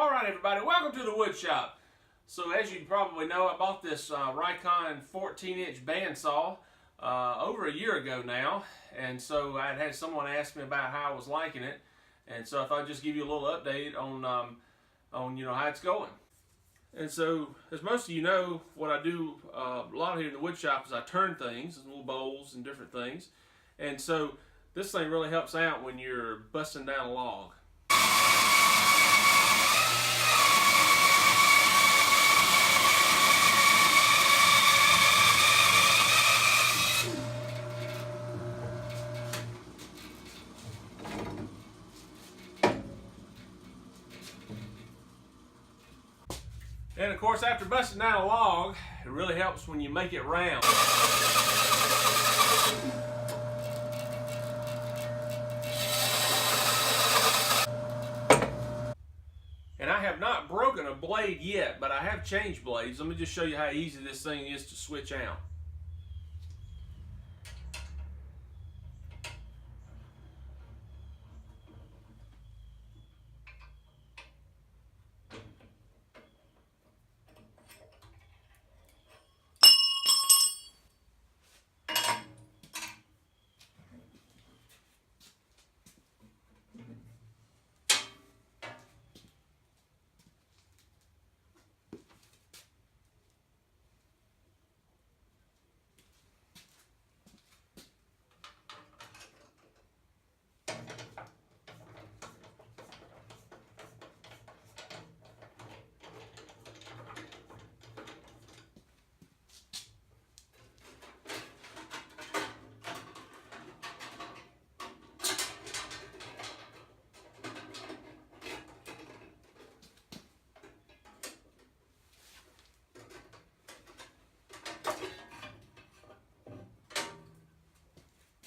All right, everybody, welcome to the wood shop. So as you probably know, I bought this Rikon 14-inch bandsaw over a year ago now, and so I had someone ask me about how I was liking it, and so I thought I'd just give you a little update on how it's going. And so, as most of you know, what I do a lot here in the wood shop is I turn things, little bowls and different things, and so this thing really helps out when you're busting down a log. And of course, after busting down a log, it really helps when you make it round. And I have not broken a blade yet, but I have changed blades. Let me just show you how easy this thing is to switch out.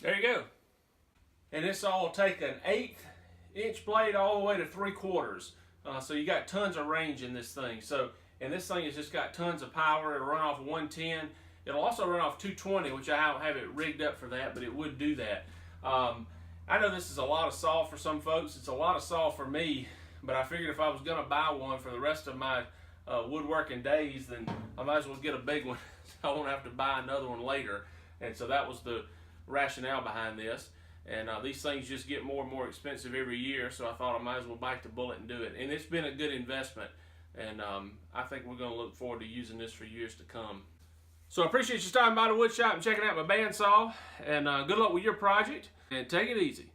There you go. And this all take an 1/8 inch blade all the way to 3/4. So you got tons of range in this thing. And this thing has just got tons of power. It'll run off 110. It'll also run off 220, which I don't have it rigged up for that, but it would do that. I know this is a lot of saw for some folks. It's a lot of saw for me, but I figured if I was going to buy one for the rest of my woodworking days, then I might as well get a big one so I won't have to buy another one later. And so that was the rationale behind this. And these things just get more and more expensive every year, so I thought I might as well bite the bullet and do it. And it's been a good investment, and I think we're going to look forward to using this for years to come. So I appreciate you stopping by the wood shop and checking out my bandsaw, and good luck with your project, and take it easy.